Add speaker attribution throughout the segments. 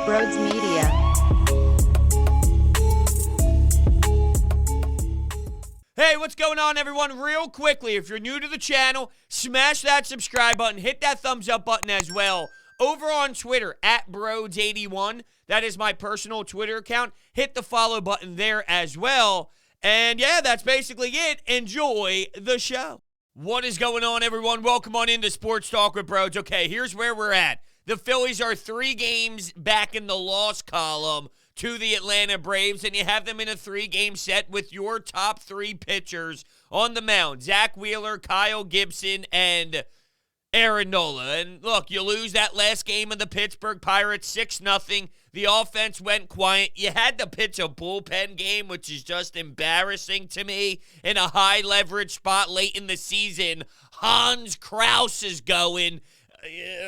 Speaker 1: Brodes Media.
Speaker 2: Hey, what's going on, everyone? Real quickly, if you're new to the channel, smash that subscribe button, hit that thumbs up button as well. Over on Twitter, at Brodes81, that is my personal Twitter account. Hit the follow button there as well. And yeah, that's basically it. Enjoy the show. What is going on, everyone? Welcome on into Sports Talk with Brodes. Okay, here's where we're at. The Phillies are 3 games back in the loss column to the Atlanta Braves, and you have them in a 3-game set with your top 3 pitchers on the mound. Zack Wheeler, Kyle Gibson, and Aaron Nola. And look, you lose that last game of the Pittsburgh Pirates 6-0. The offense went quiet. You had to pitch a bullpen game, which is just embarrassing to me. In a high-leverage spot late in the season, Hans Krause is going.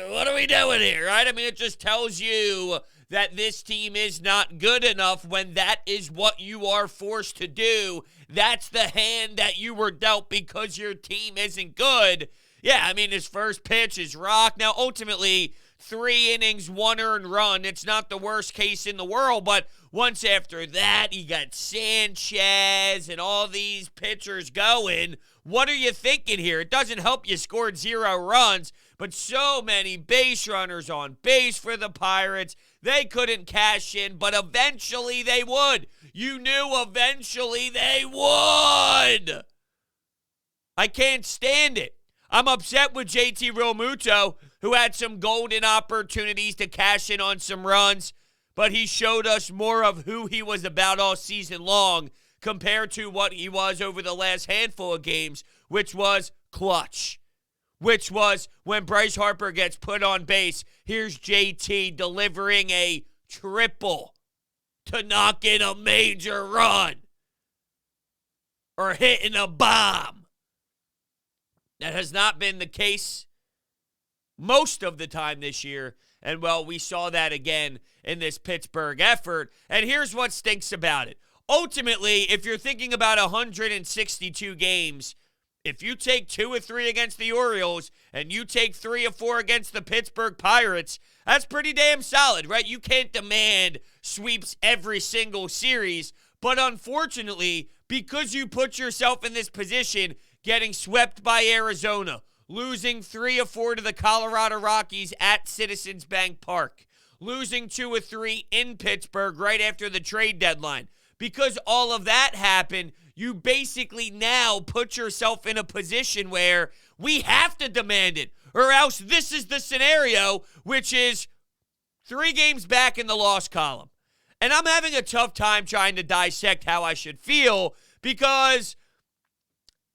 Speaker 2: What are we doing here, right? I mean, it just tells you that this team is not good enough when that is what you are forced to do. That's the hand that you were dealt because your team isn't good. Yeah, I mean, his first pitch is rocked. Now, ultimately, 3 innings, 1 earned run. It's not the worst case in the world, but once after that, you got Sanchez and all these pitchers going. What are you thinking here? It doesn't help you scored 0 runs, but so many base runners on base for the Pirates. They couldn't cash in, but eventually they would. You knew eventually they would. I can't stand it. I'm upset with JT Realmuto, who had some golden opportunities to cash in on some runs, but he showed us more of who he was about all season long compared to what he was over the last handful of games, which was clutch. Which was when Bryce Harper gets put on base, here's JT delivering a triple to knock in a major run or hitting a bomb. That has not been the case most of the time this year. And, well, we saw that again in this Pittsburgh effort. And here's what stinks about it. Ultimately, if you're thinking about 162 games, if you take 2 or 3 against the Orioles and you take 3 or 4 against the Pittsburgh Pirates, that's pretty damn solid, right? You can't demand sweeps every single series. But unfortunately, because you put yourself in this position, getting swept by Arizona, losing 3 or 4 to the Colorado Rockies at Citizens Bank Park, losing 2 or 3 in Pittsburgh right after the trade deadline. Because all of that happened, you basically now put yourself in a position where we have to demand it, or else this is the scenario, which is 3 games back in the loss column. And I'm having a tough time trying to dissect how I should feel because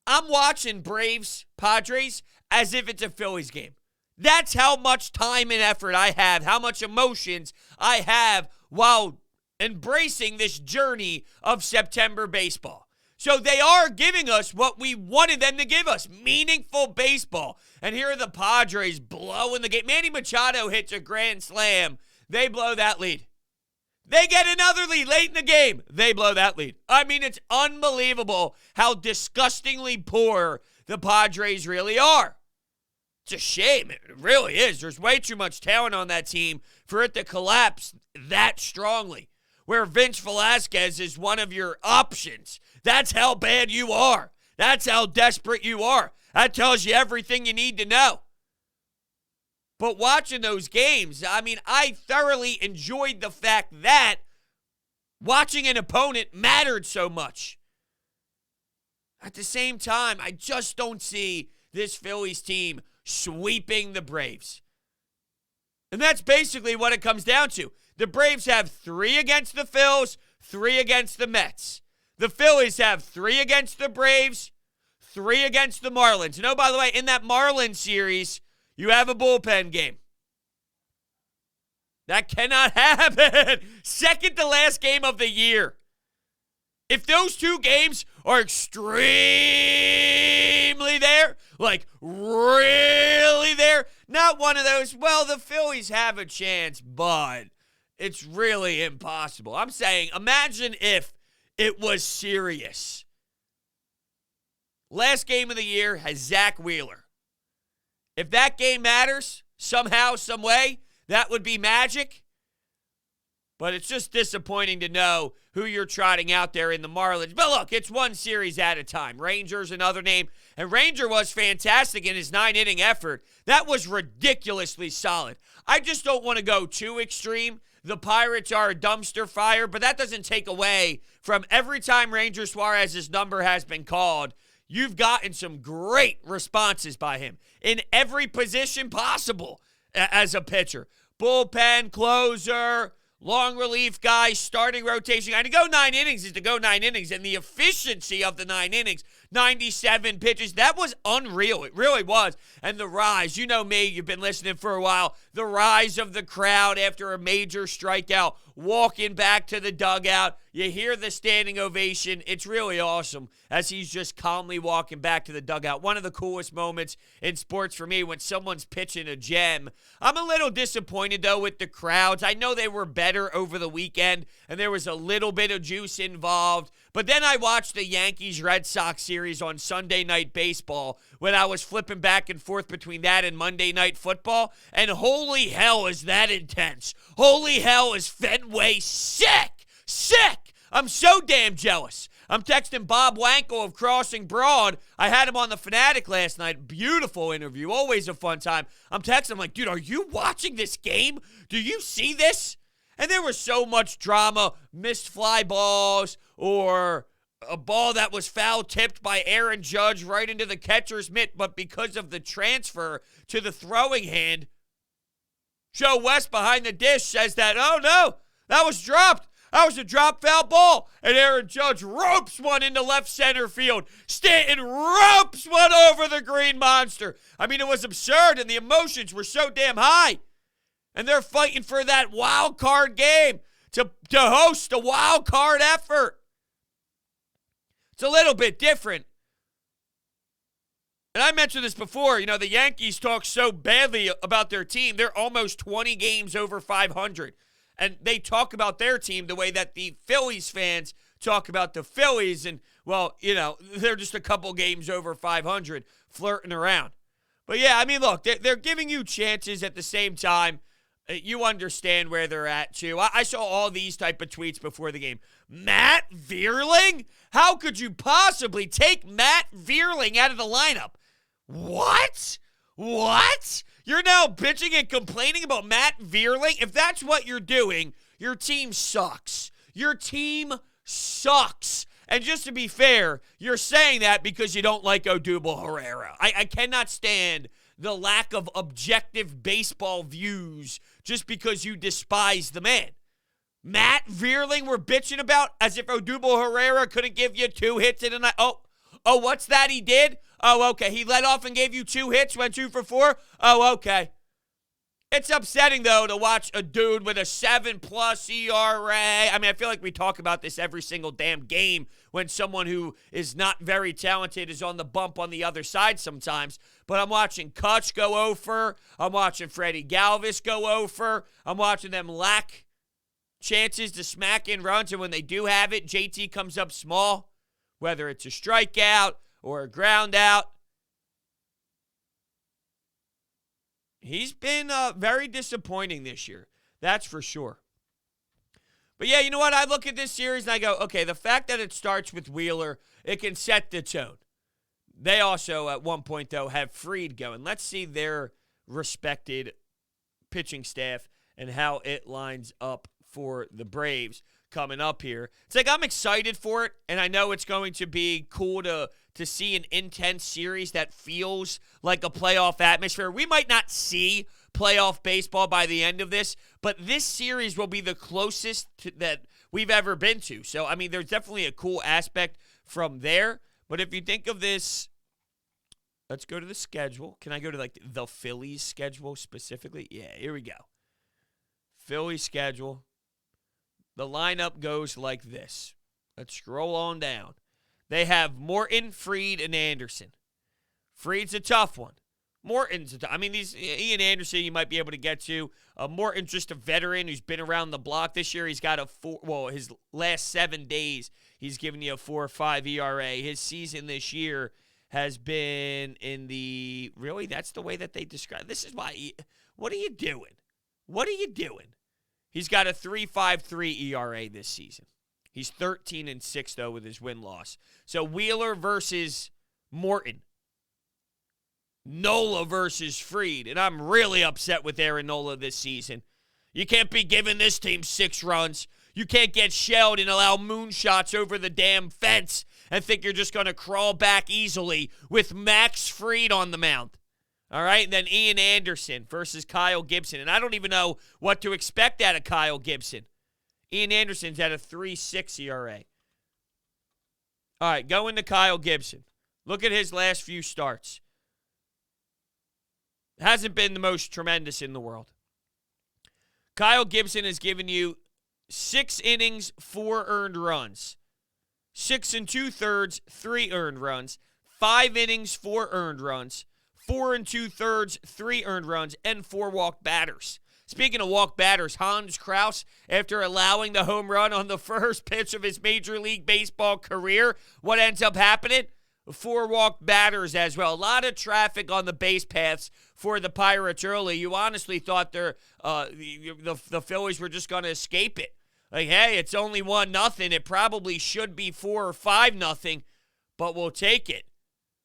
Speaker 2: I'm watching Braves, Padres, as if it's a Phillies game. That's how much time and effort I have, how much emotions I have while embracing this journey of September baseball. So they are giving us what we wanted them to give us, meaningful baseball. And here are the Padres blowing the game. Manny Machado hits a grand slam. They blow that lead. They get another lead late in the game. They blow that lead. I mean, it's unbelievable how disgustingly poor the Padres really are. It's a shame. It really is. There's way too much talent on that team for it to collapse that strongly. Where Vince Velasquez is one of your options. That's how bad you are. That's how desperate you are. That tells you everything you need to know. But watching those games, I mean, I thoroughly enjoyed the fact that watching an opponent mattered so much. At the same time, I just don't see this Phillies team sweeping the Braves. And that's basically what it comes down to. The Braves have 3 against the Phils, 3 against the Mets. The Phillies have 3 against the Braves, 3 against the Marlins. And oh, by the way, in that Marlins series, you have a bullpen game. That cannot happen. Second to last game of the year. If those 2 games are extremely there, like really there, not one of those, well, the Phillies have a chance, but it's really impossible. I'm saying, imagine if it was serious. Last game of the year has Zack Wheeler. If that game matters, somehow, some way, that would be magic. But it's just disappointing to know who you're trotting out there in the Marlins. But look, it's one series at a time. Ranger's another name. And Ranger was fantastic in his 9-inning effort. That was ridiculously solid. I just don't want to go too extreme. The Pirates are a dumpster fire, but that doesn't take away from every time Ranger Suarez's number has been called, you've gotten some great responses by him in every position possible as a pitcher. Bullpen, closer, long relief guy, starting rotation. And to go 9 innings is to go 9 innings. And the efficiency of the 9 innings, 97 pitches, that was unreal. It really was. And the rise, you know me, you've been listening for a while, the rise of the crowd after a major strikeout, walking back to the dugout. You hear the standing ovation. It's really awesome as he's just calmly walking back to the dugout. One of the coolest moments in sports for me when someone's pitching a gem. I'm a little disappointed, though, with the crowds. I know they were better over the weekend, and there was a little bit of juice involved. But then I watched the Yankees-Red Sox series on Sunday Night Baseball when I was flipping back and forth between that and Monday Night Football, and holy hell is that intense. Holy hell is Fenway sick. Sick. I'm so damn jealous. I'm texting Bob Wankel of Crossing Broad. I had him on the Fanatic last night. Beautiful interview. Always a fun time. I'm texting him like, dude, are you watching this game? Do you see this? And there was so much drama, missed fly balls, or a ball that was foul tipped by Aaron Judge right into the catcher's mitt, but because of the transfer to the throwing hand, Joe West behind the dish says that, oh no, that was dropped. That was a drop foul ball. And Aaron Judge ropes one into left center field. Stanton ropes one over the Green Monster. I mean, it was absurd, and the emotions were so damn high. And they're fighting for that wild card game to host a wild card effort. It's a little bit different. And I mentioned this before, the Yankees talk so badly about their team. They're almost 20 games over 500. And they talk about their team the way that the Phillies fans talk about the Phillies. And, well, they're just a couple games over 500 flirting around. But, yeah, I mean, look, they're giving you chances at the same time. You understand where they're at, too. I saw all these type of tweets before the game. Matt Vierling? How could you possibly take Matt Vierling out of the lineup? What? You're now bitching and complaining about Matt Vierling? If that's what you're doing, your team sucks. Your team sucks. And just to be fair, you're saying that because you don't like Odubel Herrera. I cannot stand the lack of objective baseball views just because you despise the man. Matt Vierling we're bitching about as if Odubel Herrera couldn't give you 2 hits in a night. Oh, what's that he did? Oh, okay. He led off and gave you 2 hits, went 2 for 4? Oh, okay. It's upsetting, though, to watch a dude with a 7+ ERA. I mean, I feel like we talk about this every single damn game when someone who is not very talented is on the bump on the other side sometimes. But I'm watching Kutch go over. I'm watching Freddie Galvis go over. I'm watching them lack chances to smack in runs, and when they do have it, JT comes up small, whether it's a strikeout or a ground out. He's been very disappointing this year. That's for sure. But yeah, you know what? I look at this series and I go, okay, the fact that it starts with Wheeler, it can set the tone. They also, at one point, though, have Fried going. Let's see their respected pitching staff and how it lines up for the Braves coming up here. It's like I'm excited for it, and I know it's going to be cool to see an intense series that feels like a playoff atmosphere. We might not see playoff baseball by the end of this, but this series will be the closest that we've ever been to. So, I mean, there's definitely a cool aspect from there. But if you think of this, let's go to the schedule. Can I go to, like, the Phillies schedule specifically? Yeah, here we go. Phillies schedule. The lineup goes like this. Let's scroll on down. They have Morton, Fried, and Anderson. Fried's a tough one. Morton's a tough. I mean, Ian Anderson you might be able to get to. Morton's just a veteran who's been around the block this year. He's got his last 7 days, he's given you a 4.5 ERA. His season this year has been in the, really, that's the way that they describe. This is why, what are you doing? What are you doing? He's got a 3.53 ERA this season. He's 13-6, though, with his win-loss. So Wheeler versus Morton. Nola versus Fried. And I'm really upset with Aaron Nola this season. You can't be giving this team 6 runs. You can't get shelled and allow moonshots over the damn fence and think you're just going to crawl back easily with Max Fried on the mound. All right, and then Ian Anderson versus Kyle Gibson. And I don't even know what to expect out of Kyle Gibson. Ian Anderson's at a 3.6 ERA. All right, going to Kyle Gibson. Look at his last few starts. Hasn't been the most tremendous in the world. Kyle Gibson has given you 6 innings, 4 earned runs. 6 2/3, 3 earned runs. 5 innings, 4 earned runs. 4 2/3, 3 earned runs, and 4 walk batters. Speaking of walk batters, Hans Kraus, after allowing the home run on the first pitch of his Major League Baseball career, what ends up happening? 4 walk batters as well. A lot of traffic on the base paths for the Pirates early. You honestly thought the Phillies were just going to escape it. Like, hey, it's only 1-0. It probably should be 4 or 5-0, but we'll take it.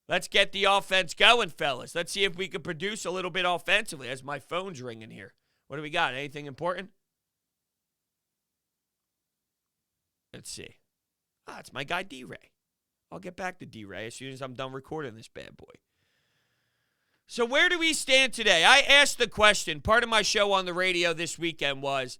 Speaker 2: Let's get the offense going, fellas. Let's see if we can produce a little bit offensively as my phone's ringing here. What do we got? Anything important? Let's see. It's my guy D-Ray. I'll get back to D-Ray as soon as I'm done recording this bad boy. So where do we stand today? I asked the question. Part of my show on the radio this weekend was,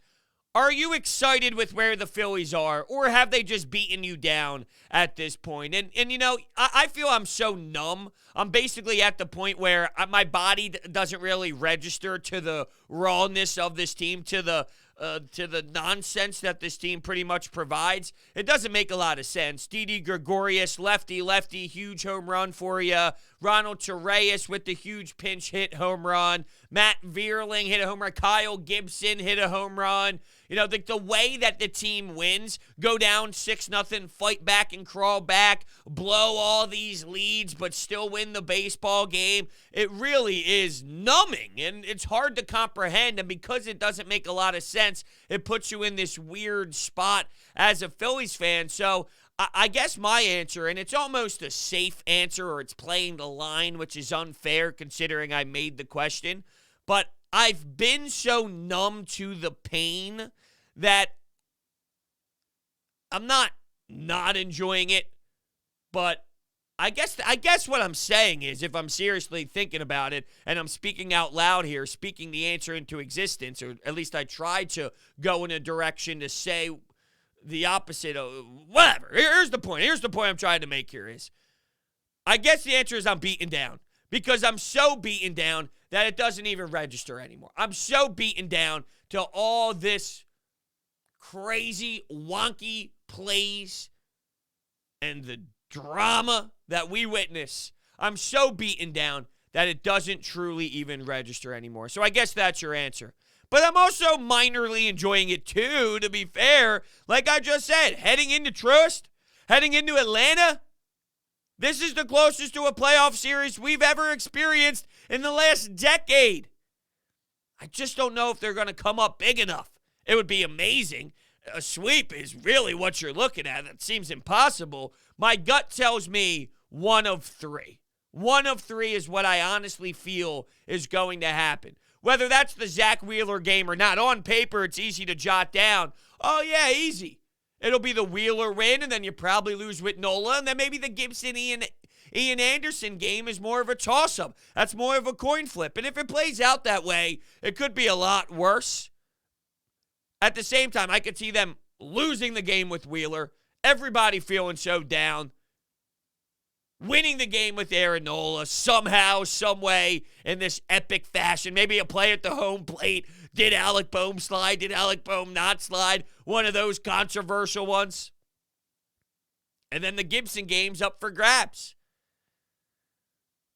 Speaker 2: are you excited with where the Phillies are, or have they just beaten you down at this point? And you know, I feel I'm so numb. I'm basically at the point where my body doesn't really register to the rawness of this team, to the nonsense that this team pretty much provides. It doesn't make a lot of sense. Didi Gregorius, lefty, huge home run for you. Ronald Torreyes with the huge pinch hit home run. Matt Vierling hit a home run. Kyle Gibson hit a home run. You know, the way that the team wins, go down 6-0, fight back and crawl back, blow all these leads, but still win the baseball game, it really is numbing, and it's hard to comprehend, and because it doesn't make a lot of sense, it puts you in this weird spot as a Phillies fan. So I guess my answer, and it's almost a safe answer, or it's playing the line, which is unfair considering I made the question, but I've been so numb to the pain that I'm not enjoying it, but I guess what I'm saying is, if I'm seriously thinking about it and I'm speaking out loud here, speaking the answer into existence, or at least I try to go in a direction to say the opposite of whatever. Here's the point I'm trying to make here is, I guess the answer is I'm beaten down, because I'm so beaten down that it doesn't even register anymore. I'm so beaten down to all this crazy, wonky plays and the drama that we witness. I'm so beaten down that it doesn't truly even register anymore. So I guess that's your answer. But I'm also minorly enjoying it too, to be fair. Like I just said, heading into Trust, heading into Atlanta, this is the closest to a playoff series we've ever experienced in the last decade. I just don't know if they're going to come up big enough. It would be amazing. A sweep is really what you're looking at. That seems impossible. My gut tells me 1 of 3. 1 of 3 is what I honestly feel is going to happen. Whether that's the Zack Wheeler game or not, on paper it's easy to jot down. Oh yeah, easy. It'll be the Wheeler win, and then you probably lose with Nola, and then maybe the Gibson-Ian Anderson game is more of a toss-up. That's more of a coin flip. And if it plays out that way, it could be a lot worse. At the same time, I could see them losing the game with Wheeler, everybody feeling so down, winning the game with Aaron Nola somehow, some way, in this epic fashion. Maybe a play at the home plate. Did Alec Boehm slide? Did Alec Boehm not slide? One of those controversial ones. And then the Gibson game's up for grabs.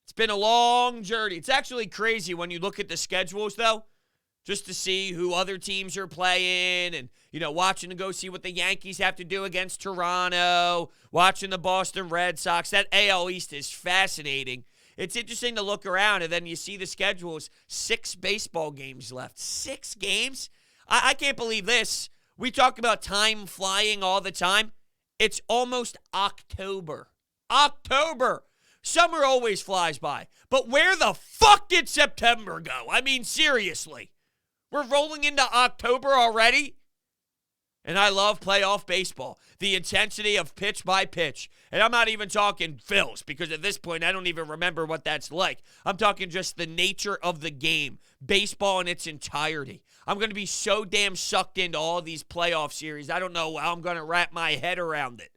Speaker 2: It's been a long journey. It's actually crazy when you look at the schedules, though, just to see who other teams are playing and, you know, watching to go see what the Yankees have to do against Toronto, watching the Boston Red Sox. That AL East is fascinating. It's interesting to look around, and then you see the schedules, 6 baseball games left. 6 games? I can't believe this. We talk about time flying all the time. It's almost October. October. Summer always flies by. But where the fuck did September go? I mean, seriously. We're rolling into October already? And I love playoff baseball. The intensity of pitch by pitch. And I'm not even talking Phils, because at this point, I don't even remember what that's like. I'm talking just the nature of the game. Baseball in its entirety. I'm going to be so damn sucked into all these playoff series. I don't know how I'm going to wrap my head around it.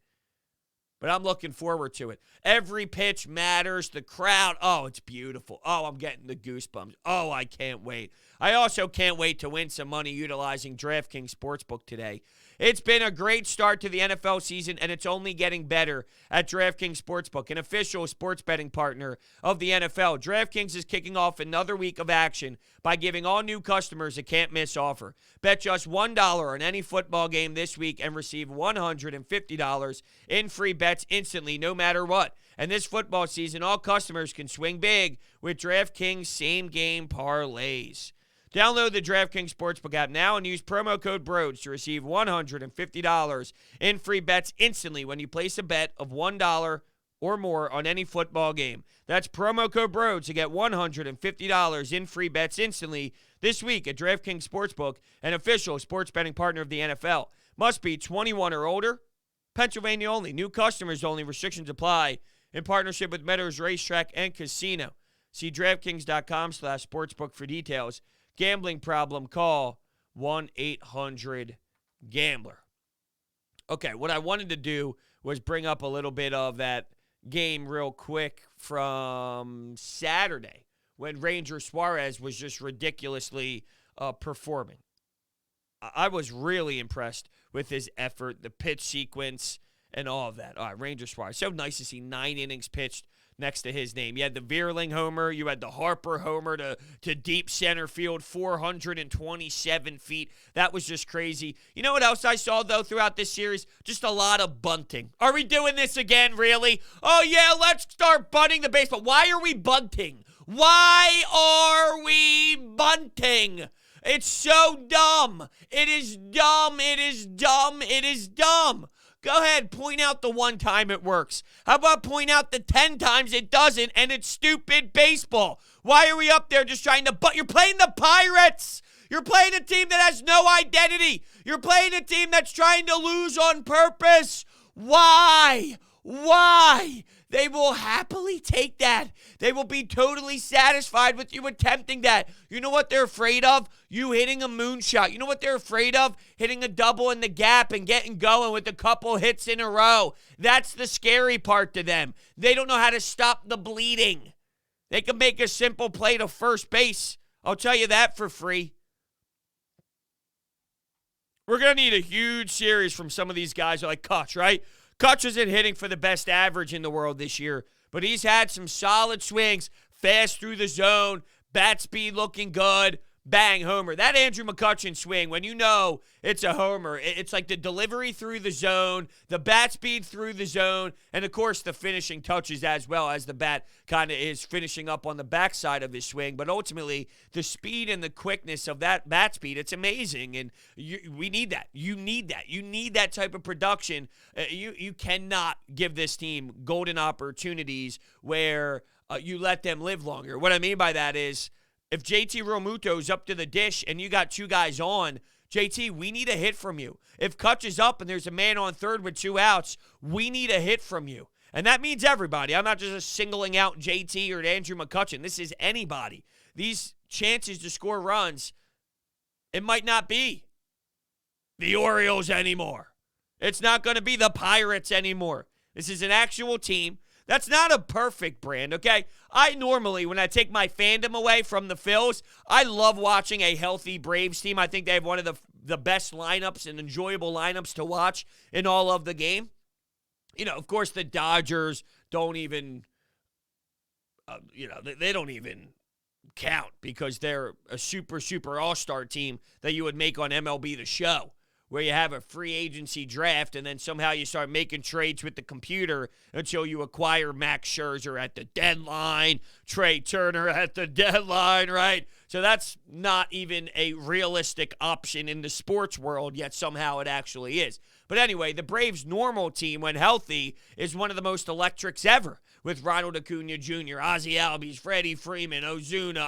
Speaker 2: But I'm looking forward to it. Every pitch matters. The crowd, oh, it's beautiful. Oh, I'm getting the goosebumps. Oh, I can't wait. I also can't wait to win some money utilizing DraftKings Sportsbook today. It's been a great start to the NFL season, and it's only getting better at DraftKings Sportsbook, an official sports betting partner of the NFL. DraftKings is kicking off another week of action by giving all new customers a can't-miss offer. Bet just $1 on any football game this week and receive $150 in free bets instantly, no matter what. And this football season, all customers can swing big with DraftKings same-game parlays. Download the DraftKings Sportsbook app now and use promo code Brodes to receive $150 in free bets instantly when you place a bet of $1 or more on any football game. That's promo code Brodes to get $150 in free bets instantly this week at DraftKings Sportsbook, an official sports betting partner of the NFL. Must be 21 or older. Pennsylvania only. New customers only. Restrictions apply. In partnership with Meadows Racetrack and Casino. See DraftKings.com/sportsbook for details. Gambling problem, call 1-800-GAMBLER. Okay, what I wanted to do was bring up a little bit of that game real quick from Saturday when Ranger Suarez was just ridiculously performing. I was really impressed with his effort, the pitch sequence, and all of that. All right, Ranger Suarez. So nice to see 9 innings pitched next to his name. You had the Veerling homer. You had the Harper homer to deep center field, 427 feet. That was just crazy. You know what else I saw, though, throughout this series? Just a lot of bunting. Are we doing this again, really? Oh, yeah, let's start bunting the baseball. Why are we bunting? Why are we bunting? It's so dumb. It is dumb. It is dumb. It is dumb. Go ahead, point out the one time it works. How about point out the 10 times it doesn't, and it's stupid baseball? Why are we up there just trying to You're playing the Pirates. You're playing a team that has no identity. You're playing a team that's trying to lose on purpose. Why? Why? They will happily take that. They will be totally satisfied with you attempting that. You know what they're afraid of? You hitting a moonshot. You know what they're afraid of? Hitting a double in the gap and getting going with a couple hits in a row. That's the scary part to them. They don't know how to stop the bleeding. They can make a simple play to first base. I'll tell you that for free. We're going to need a huge series from some of these guys like Kutch, right? Kutch isn't hitting for the best average in the world this year, but he's had some solid swings, fast through the zone, bat speed looking good, bang, homer. That Andrew McCutchen swing, when you know it's a homer, it's like the delivery through the zone, the bat speed through the zone, and, of course, the finishing touches as well as the bat kind of is finishing up on the backside of his swing. But ultimately, the speed and the quickness of that bat speed, it's amazing, and we need that. You need that. You need that type of production. You cannot give this team golden opportunities where you let them live longer. What I mean by that is, if JT Realmuto's up to the dish and you got 2 guys on, JT, we need a hit from you. If Kutch is up and there's a man on third with 2 outs, we need a hit from you. And that means everybody. I'm not just singling out JT or Andrew McCutchen. This is anybody. These chances to score runs, it might not be the Orioles anymore. It's not going to be the Pirates anymore. This is an actual team. That's not a perfect brand, okay? I normally, when I take my fandom away from the Phils, I love watching a healthy Braves team. I think they have one of the best lineups and enjoyable lineups to watch in all of the game. You know, of course, the Dodgers don't even, they don't even count because they're a super, super all-star team that you would make on MLB The Show. where you have a free agency draft and then somehow you start making trades with the computer until you acquire Max Scherzer at the deadline, Trey Turner at the deadline, right? So that's not even a realistic option in the sports world, yet somehow it actually is. But anyway, the Braves' normal team, when healthy, is one of the most electrics ever, with Ronald Acuna Jr., Ozzie Albies, Freddie Freeman, Ozuna,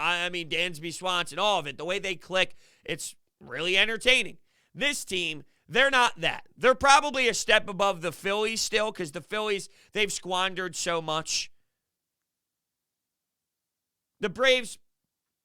Speaker 2: Dansby Swanson, all of it. The way they click, it's really entertaining. This team, they're not that. They're probably a step above the Phillies still, because the Phillies, they've squandered so much. The Braves,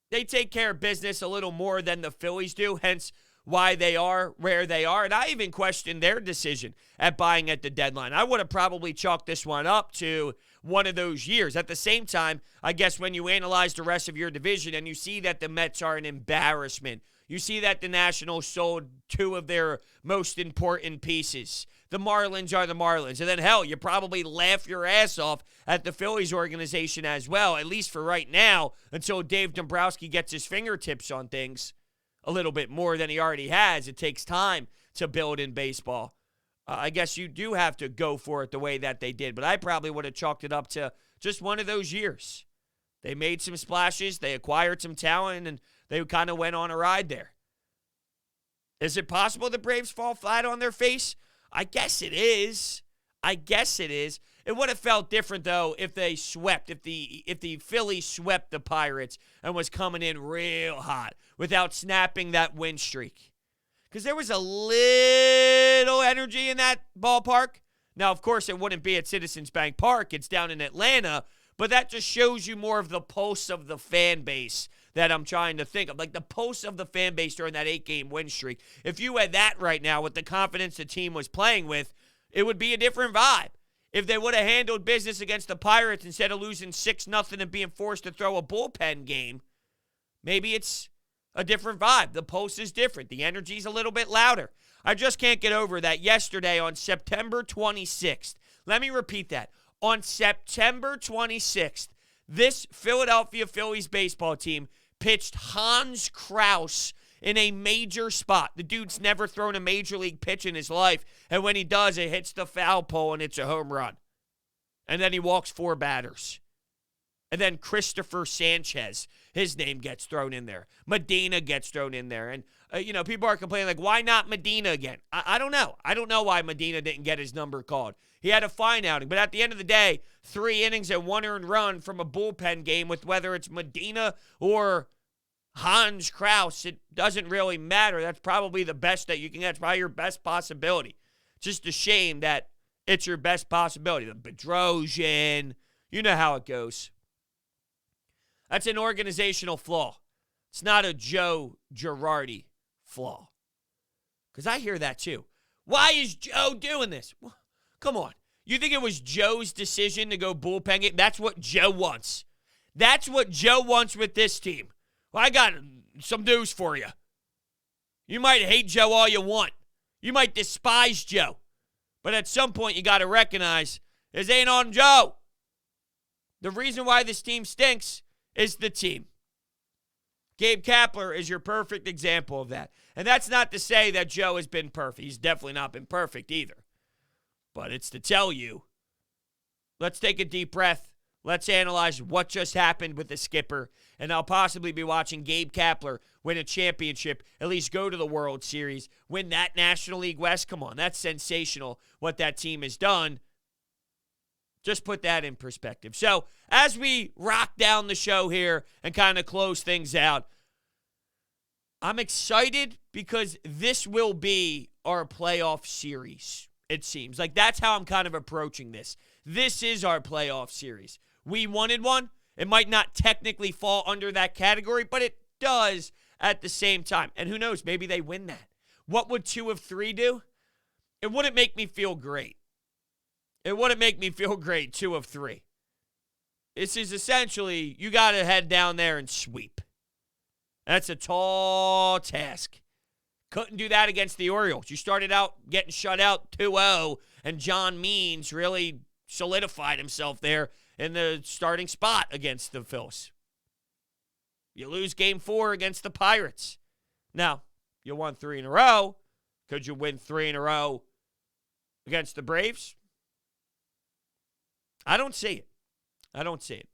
Speaker 2: they take care of business a little more than the Phillies do, hence why they are where they are. And I even questioned their decision at buying at the deadline. I would have probably chalked this one up to one of those years. At the same time, I guess when you analyze the rest of your division and you see that the Mets are an embarrassment, you see that the Nationals sold two of their most important pieces. The Marlins are the Marlins. And then, hell, you probably laugh your ass off at the Phillies organization as well, at least for right now, until Dave Dombrowski gets his fingertips on things a little bit more than he already has. It takes time to build in baseball. I guess you do have to go for it the way that they did, but I probably would have chalked it up to just one of those years. They made some splashes, they acquired some talent, and they kind of went on a ride there. Is it possible the Braves fall flat on their face? I guess it is. It would have felt different, though, if they swept, if the Phillies swept the Pirates and was coming in real hot without snapping that win streak. Because there was a little energy in that ballpark. Now, of course, it wouldn't be at Citizens Bank Park. It's down in Atlanta. But that just shows you more of the pulse of the fan base that I'm trying to think of. Like the pulse of the fan base during that 8-game win streak. If you had that right now with the confidence the team was playing with, it would be a different vibe. If they would have handled business against the Pirates instead of losing 6-0 and being forced to throw a bullpen game, maybe it's a different vibe. The pulse is different. The energy's a little bit louder. I just can't get over that yesterday on September 26th. Let me repeat that. On September 26th, this Philadelphia Phillies baseball team pitched Hans Kraus in a major spot. The dude's never thrown a major league pitch in his life, and when he does, it hits the foul pole and it's a home run. And then he walks 4 batters. And then Christopher Sanchez, his name gets thrown in there. Medina gets thrown in there. And, people are complaining, like, why not Medina again? I don't know. I don't know why Medina didn't get his number called. He had a fine outing. But at the end of the day, 3 innings and 1 earned run from a bullpen game with whether it's Medina or Hans Kraus, it doesn't really matter. That's probably the best that you can get. It's probably your best possibility. Just a shame that it's your best possibility. The Bedrosian, you know how it goes. That's an organizational flaw. It's not a Joe Girardi flaw. Because I hear that too. Why is Joe doing this? Well, come on. You think it was Joe's decision to go bullpen it? That's what Joe wants. That's what Joe wants with this team. Well, I got some news for you. You might hate Joe all you want. You might despise Joe. But at some point, you got to recognize this ain't on Joe. The reason why this team stinks is the team. Gabe Kapler is your perfect example of that. And that's not to say that Joe has been perfect. He's definitely not been perfect either. But it's to tell you, let's take a deep breath. Let's analyze what just happened with the skipper. And I'll possibly be watching Gabe Kapler win a championship, at least go to the World Series, win that National League West. Come on, that's sensational what that team has done. Just put that in perspective. So as we rock down the show here and kind of close things out, I'm excited because this will be our playoff series, it seems. Like that's how I'm kind of approaching this. This is our playoff series. We wanted one. It might not technically fall under that category, but it does at the same time. And who knows, maybe they win that. What would 2 of 3 do? It wouldn't make me feel great. It wouldn't make me feel great, 2 of 3. This is essentially, you got to head down there and sweep. That's a tall task. Couldn't do that against the Orioles. You started out getting shut out 2-0, and John Means really solidified himself there in the starting spot against the Phillies. You lose Game 4 against the Pirates. Now, you won 3 in a row. Could you win 3 in a row against the Braves? I don't see it. I don't see it.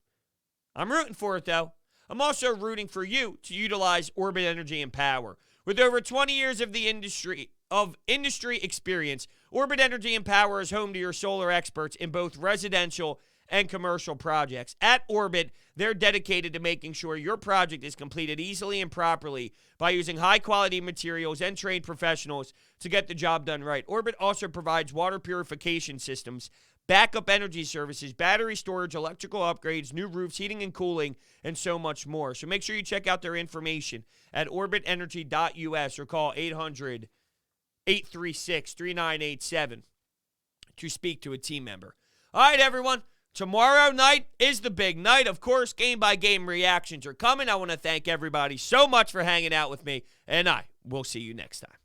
Speaker 2: I'm rooting for it, though. I'm also rooting for you to utilize Orbit Energy and Power. With over 20 years of industry experience, Orbit Energy and Power is home to your solar experts in both residential and commercial projects. At Orbit, they're dedicated to making sure your project is completed easily and properly by using high-quality materials and trained professionals to get the job done right. Orbit also provides water purification systems, backup energy services, battery storage, electrical upgrades, new roofs, heating and cooling, and so much more. So make sure you check out their information at orbitenergy.us or call 800-836-3987 to speak to a team member. All right, everyone. Tomorrow night is the big night. Of course, game-by-game reactions are coming. I want to thank everybody so much for hanging out with me, and I will see you next time.